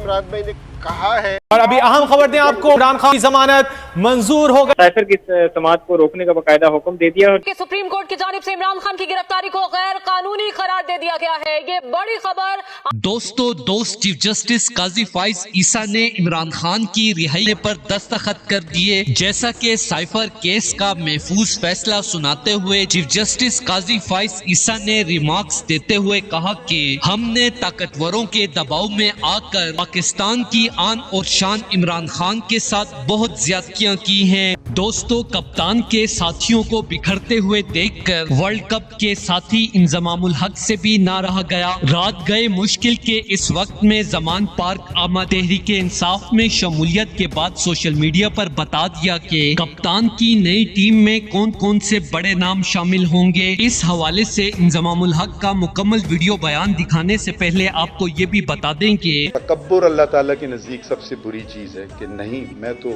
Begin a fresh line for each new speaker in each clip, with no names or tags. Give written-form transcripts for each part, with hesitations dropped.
इमरान भाई ने कहा है।
और अभी अहम खबर दें आपको, इमरान खान की जमानत मंजूर हो गई।
साइफर की समात को रोकने का बाकायदा हुक्म दे दिया।
सुप्रीम कोर्ट की जानिब से इमरान खान की गिरफ्तारी को गैर कानूनी करार दे दिया गया है। ये बड़ी खबर।
दोस्त चीफ जस्टिस काजी फाइज ईसा ने इमरान खान की रिहाई पर दस्तखत कर दिए। जैसा कि साइफर केस का महफूज फैसला सुनाते हुए चीफ जस्टिस काजी फाइज ईसा ने रिमार्क्स देते हुए कहा कि हमने ताकतवरों के दबाव में आकर पाकिस्तान की आन और शान इमरान खान के साथ बहुत ज्यादतियां की हैं। दोस्तों, कप्तान के साथियों को बिखरते हुए देखकर वर्ल्ड कप के साथी इंजमामुल हक से भी ना रहा गया। रात गए मुश्किल के इस वक्त में जमान पार्क आमा तहरीक इंसाफ में शमूलियत के बाद सोशल मीडिया पर बता दिया कि कप्तान की नई टीम में कौन कौन से बड़े नाम शामिल होंगे। इस हवाले से इंजमामुल हक का मुकम्मल वीडियो बयान दिखाने से पहले आपको ये भी बता दें कि
तकब्बुर अल्लाह ताला के नज़दीक सबसे बुरी चीज़ है कि नहीं, मैं तो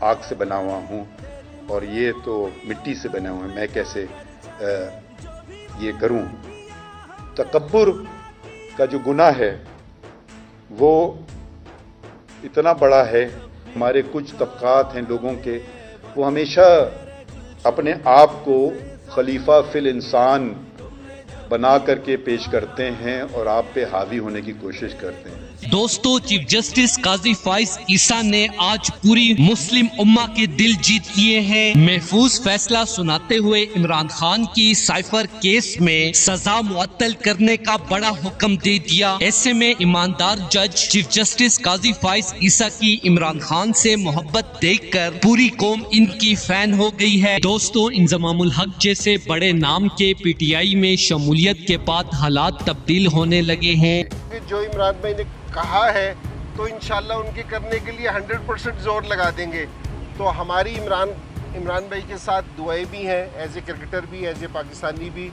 आग से बना हुआ हूँ और ये तो मिट्टी से बना हुआ है, मैं कैसे ये करूँ। तकब्बुर का जो गुनाह है वो इतना बड़ा है। हमारे कुछ तबकात हैं लोगों के, वो हमेशा अपने आप को खलीफा फिल इंसान बना करके पेश करते हैं और आप पे हावी होने की कोशिश करते हैं।
दोस्तों, चीफ जस्टिस काजी फाइज ईसा ने आज पूरी मुस्लिम उम्मा के दिल जीत लिए हैं। महफूज फैसला सुनाते हुए इमरान खान की साइफर केस में सजा मुअत्तल करने का बड़ा हुक्म दे दिया। ऐसे में ईमानदार जज चीफ जस्टिस काजी फाइज ईसा की इमरान खान से मोहब्बत देखकर पूरी कौम इनकी फैन हो गई है। दोस्तों, इंजमामुल हक जैसे बड़े नाम के पीटीआई में शमूलियत के बाद हालात तब्दील होने लगे हैं।
जो इमरान भाई ने कहा है तो इंशाल्लाह उनके करने के लिए 100% जोर लगा देंगे। तो हमारी इमरान भाई के साथ दुआएं भी हैं, एज ए क्रिकेटर भी, एज ए पाकिस्तानी भी,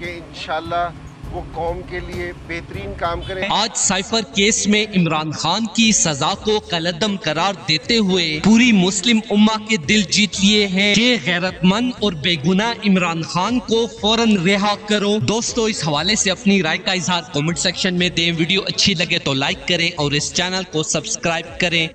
कि इंशाल्लाह वो कौम के लिए बेहतरीन काम करें।
आज साइफर केस में इमरान खान की सजा को कलअदम करार देते हुए पूरी मुस्लिम उम्मा के दिल जीत लिए हैं कि गैरतमंद और बेगुनाह इमरान खान को फौरन रिहा करो। दोस्तों, इस हवाले से अपनी राय का इजहार कमेंट सेक्शन में दें। वीडियो अच्छी लगे तो लाइक करें और इस चैनल को सब्सक्राइब करें।